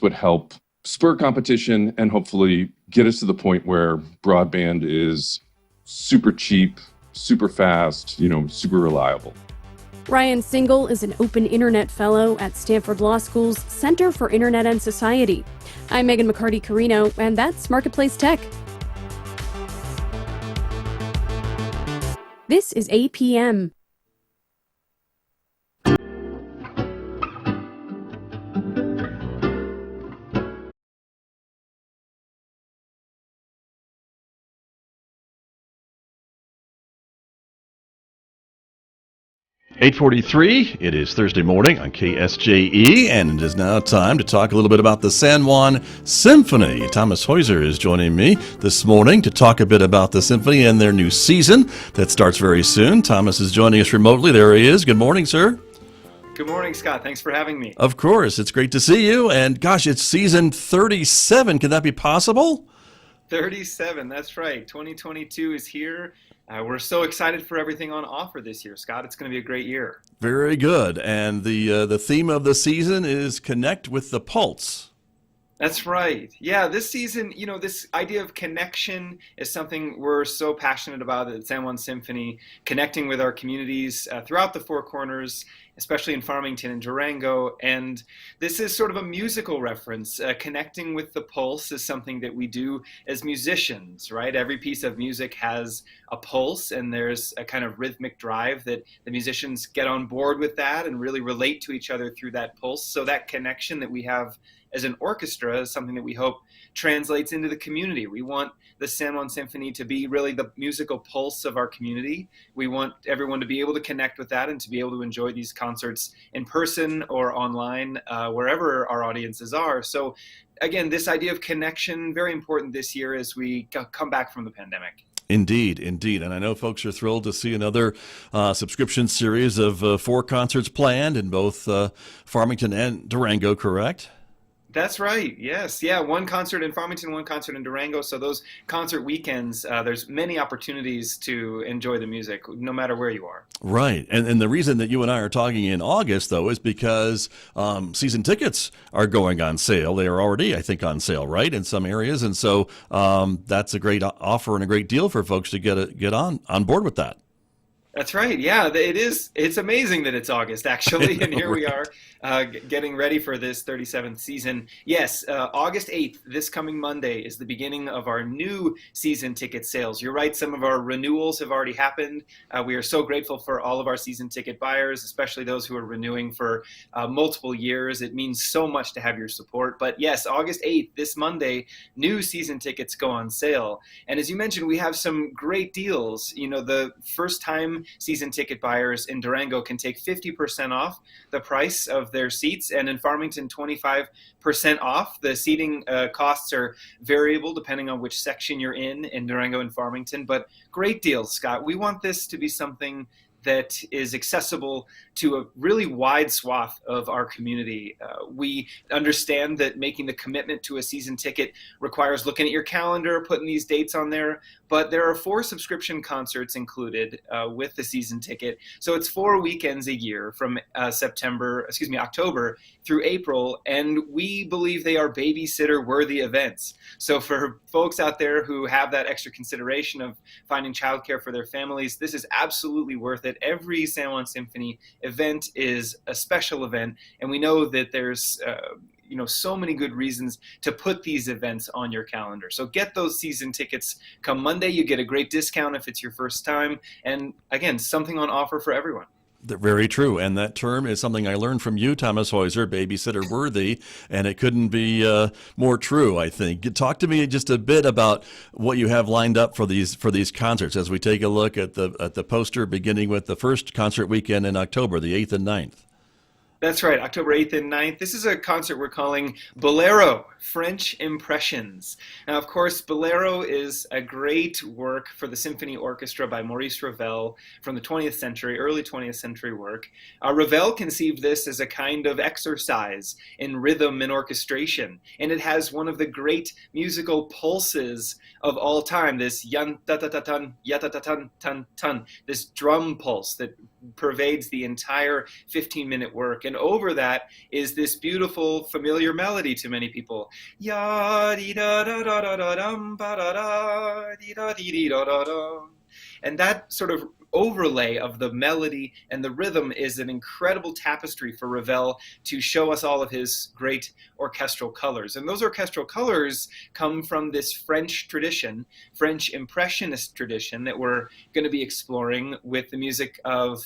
would help spur competition and hopefully get us to the point where broadband is super cheap, super fast, super reliable. Ryan Singal is an Open Internet Fellow at Stanford Law School's Center for Internet and Society. I'm Megan McCarty-Carino, and that's Marketplace Tech. This is APM. .43, it is Thursday morning on KSJE, and it is now time to talk a little bit about the San Juan Symphony. Thomas Heuser is joining me this morning to talk a bit about the symphony and their new season that starts very soon. Thomas is joining us remotely. There he is. Good morning, sir. Good morning, Scott. Thanks for having me. Of course. It's great to see you. And gosh, it's season 37. Can that be possible? 37, that's right. 2022 is here. We're so excited for everything on offer this year, Scott. It's going to be a great year. Very good. And the theme of the season is Connect with the Pulse. That's right. Yeah, this season, this idea of connection is something we're so passionate about at San Juan Symphony, connecting with our communities throughout the Four Corners, especially in Farmington and Durango. And this is sort of a musical reference. Connecting with the pulse is something that we do as musicians, right? Every piece of music has a pulse, and there's a kind of rhythmic drive that the musicians get on board with that and really relate to each other through that pulse. So that connection that we have as an orchestra is something that we hope translates into the community. We want the San Juan Symphony to be really the musical pulse of our community. We want everyone to be able to connect with that and to be able to enjoy these concerts in person or online, wherever our audiences are. So again, this idea of connection, very important this year as we come back from the pandemic. Indeed, indeed. And I know folks are thrilled to see another subscription series of 4 concerts planned in both Farmington and Durango, correct? That's right. Yes. Yeah. One concert in Farmington, one concert in Durango. So those concert weekends, there's many opportunities to enjoy the music, no matter where you are. Right. And the reason that you and I are talking in August, though, is because season tickets are going on sale. They are already, I think, on sale, right, in some areas. And so that's a great offer and a great deal for folks to get on board with that. That's right. Yeah, it is. It's amazing that it's August, actually. And here we are getting ready for this 37th season. Yes, August 8th, this coming Monday, is the beginning of our new season ticket sales. You're right. Some of our renewals have already happened. We are so grateful for all of our season ticket buyers, especially those who are renewing for multiple years. It means so much to have your support. But yes, August 8th, this Monday, new season tickets go on sale. And as you mentioned, we have some great deals. The first time season ticket buyers in Durango can take 50% off the price of their seats, and in Farmington 25% off. The seating costs are variable depending on which section you're in Durango and Farmington, but great deals, Scott. We want this to be something that is accessible to a really wide swath of our community. We understand that making the commitment to a season ticket requires looking at your calendar, putting these dates on there, but there are 4 subscription concerts included with the season ticket. So it's 4 weekends a year from October through April, and we believe they are babysitter-worthy events. So for folks out there who have that extra consideration of finding childcare for their families, this is absolutely worth it. Every San Juan Symphony event is a special event, and we know that there's so many good reasons to put these events on your calendar. So get those season tickets. Come Monday, you get a great discount if it's your first time, and again, something on offer for everyone. Very true, and that term is something I learned from you, Thomas Heuser, babysitter worthy, and it couldn't be more true, I think. Talk to me just a bit about what you have lined up for these concerts as we take a look at the poster, beginning with the first concert weekend in October, the 8th and 9th. That's right, October 8th and 9th. This is a concert we're calling Bolero, French Impressions. Now, of course, Bolero is a great work for the symphony orchestra by Maurice Ravel from the 20th century, early 20th century work. Ravel conceived this as a kind of exercise in rhythm and orchestration, and it has one of the great musical pulses of all time, this yan-ta-ta-ta-tun, ya-ta-ta-tun-tun-tun, this drum pulse that pervades the entire 15-minute work. And over that is this beautiful, familiar melody to many people. Ya di da da da da da dum ba da da di da di di da da da. And that sort of overlay of the melody and the rhythm is an incredible tapestry for Ravel to show us all of his great orchestral colors. And those orchestral colors come from this French tradition, French Impressionist tradition, that we're going to be exploring with the music of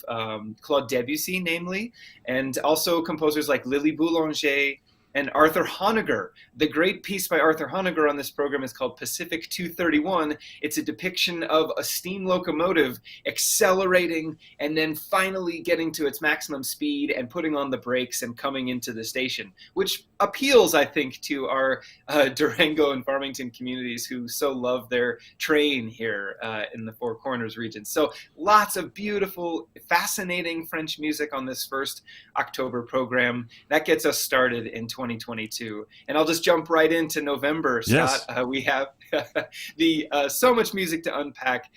Claude Debussy, namely, and also composers like Lily Boulanger and Arthur Honegger. The great piece by Arthur Honegger on this program is called Pacific 231. It's a depiction of a steam locomotive accelerating and then finally getting to its maximum speed and putting on the brakes and coming into the station, which appeals, I think, to our Durango and Farmington communities who so love their train here in the Four Corners region. So lots of beautiful, fascinating French music on this first October program. That gets us started in 2022. And I'll just jump right into November, Scott. Yes. We have so much music to unpack.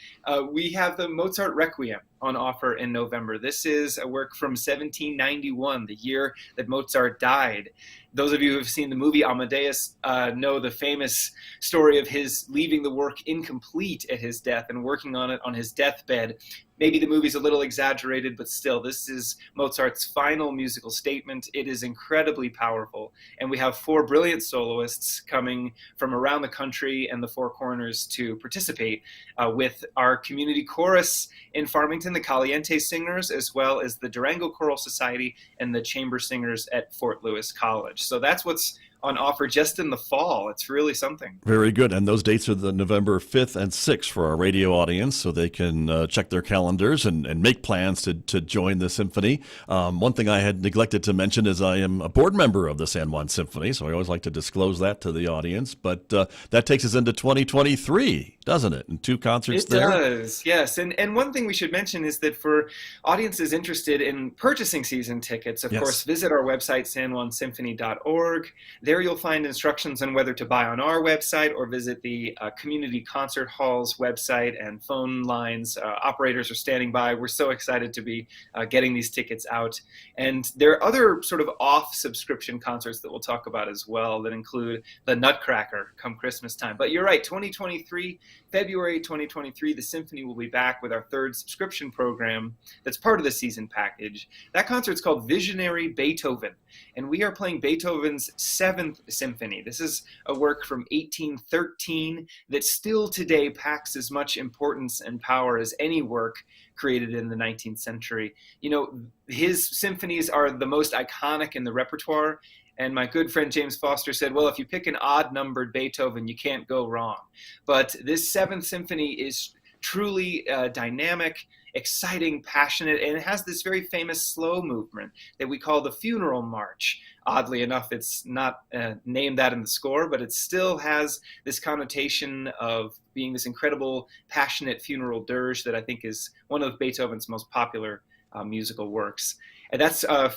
We have the Mozart Requiem on offer in November. This is a work from 1791, the year that Mozart died. Those of you who have seen the movie Amadeus know the famous story of his leaving the work incomplete at his death and working on it on his deathbed. Maybe the movie's a little exaggerated, but still, this is Mozart's final musical statement. It is incredibly powerful. And we have 4 brilliant soloists coming from around the country and the Four Corners to participate with our community chorus in Farmington, the Caliente Singers, as well as the Durango Choral Society and the Chamber Singers at Fort Lewis College. So that's what's on offer just in the fall. It's really something. Very good. And those dates are the November 5th and 6th for our radio audience, so they can check their calendars and make plans to join the symphony. One thing I had neglected to mention is I am a board member of the San Juan Symphony, so I always like to disclose that to the audience. But that takes us into 2023, doesn't it? And 2 concerts there. It does, yes. And one thing we should mention is that for audiences interested in purchasing season tickets, of course, visit our website, sanjuansymphony.org. There you'll find instructions on whether to buy on our website or visit the Community Concert Hall's website, and phone lines. Operators are standing by. We're so excited to be getting these tickets out. And there are other sort of off-subscription concerts that we'll talk about as well that include the Nutcracker come Christmas time. But you're right, 2023, February 2023, the Symphony will be back with our 3rd subscription program that's part of the season package. That concert's called Visionary Beethoven, and we are playing Beethoven's 7th Symphony. This is a work from 1813 that still today packs as much importance and power as any work created in the 19th century. You know, his symphonies are the most iconic in the repertoire. And my good friend James Foster said, well, if you pick an odd-numbered Beethoven, you can't go wrong. But this 7th Symphony is truly dynamic, exciting, passionate, and it has this very famous slow movement that we call the Funeral March. Oddly enough, it's not named that in the score, but it still has this connotation of being this incredible, passionate funeral dirge that I think is one of Beethoven's most popular musical works. And that's late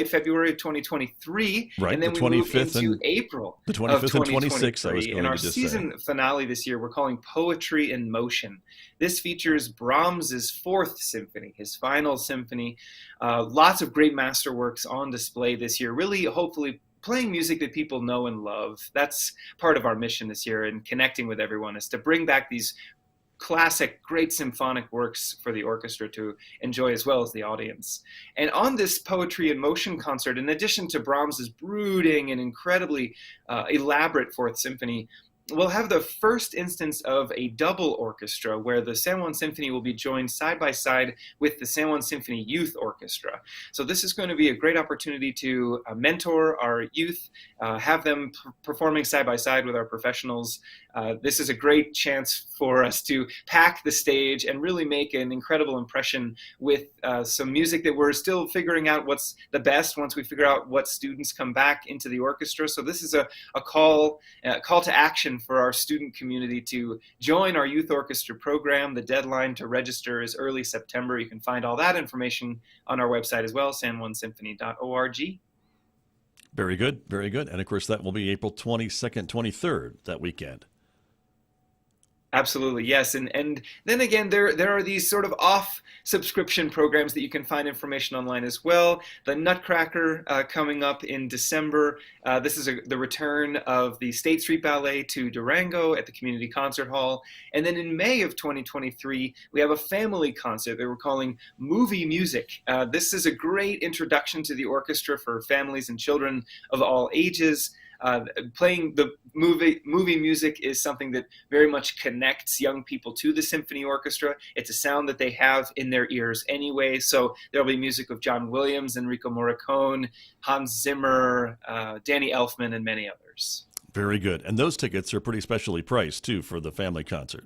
February of 2023. Right, and then the we move 25th into and April the 25th of and 26th, I was going and our to just season finale this year, we're calling Poetry in Motion. This features Brahms's 4th Symphony, his final symphony. Lots of great masterworks on display this year, really hopefully playing music that people know and love. That's part of our mission this year, and connecting with everyone is to bring back these classic, great symphonic works for the orchestra to enjoy as well as the audience. And on this Poetry in Motion concert, in addition to Brahms's brooding and incredibly elaborate 4th Symphony, we'll have the first instance of a double orchestra where the San Juan Symphony will be joined side by side with the San Juan Symphony Youth Orchestra. So this is going to be a great opportunity to mentor our youth, have them performing side by side with our professionals. This is a great chance for us to pack the stage and really make an incredible impression with some music that we're still figuring out what's the best once we figure out what students come back into the orchestra. So this is a call to action for our student community to join our youth orchestra program. The deadline to register is early September. You can find all that information on our website as well, sanjuansymphony.org. Very good, very good. And of course, that will be April 22nd, 23rd, that weekend. Absolutely, yes. And then again, there are these sort of off subscription programs that you can find information online as well. The Nutcracker coming up in December. This is the return of the State Street Ballet to Durango at the Community Concert Hall. And then in May of 2023, we have a family concert that we're calling Movie Music. This is a great introduction to the orchestra for families and children of all ages. Playing the movie music is something that very much connects young people to the symphony orchestra. It's a sound that they have in their ears anyway. So there'll be music of John Williams, Enrico Morricone, Hans Zimmer, Danny Elfman, and many others. Very good. And those tickets are pretty specially priced, too, for the family concert.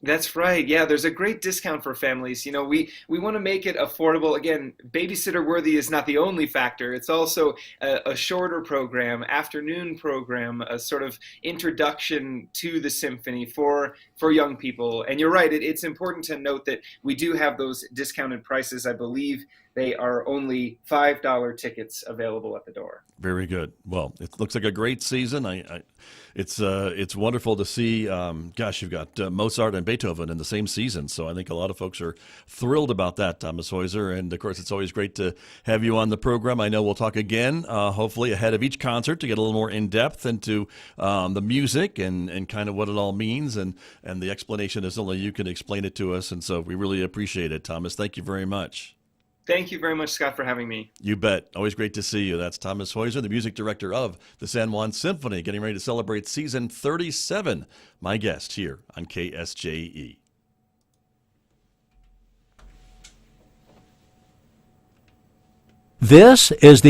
That's right. Yeah, there's a great discount for families. We want to make it affordable. Again, babysitter worthy is not the only factor. It's also a shorter program, afternoon program, a sort of introduction to the symphony for young people. And you're right, it's important to note that we do have those discounted prices. I believe they are only $5 tickets available at the door. Very good. Well, it looks like a great season. It's wonderful to see. You've got Mozart and Beethoven in the same season, so I think a lot of folks are thrilled about that, Thomas Heuser. And of course, it's always great to have you on the program. I know we'll talk again, hopefully ahead of each concert, to get a little more in depth into the music and kind of what it all means, and the explanation is only you can explain it to us. And so we really appreciate it, Thomas. Thank you very much. Thank you very much, Scott, for having me. You bet. Always great to see you. That's Thomas Heuser, the music director of the San Juan Symphony, getting ready to celebrate season 37. My guest here on KSJE. This is the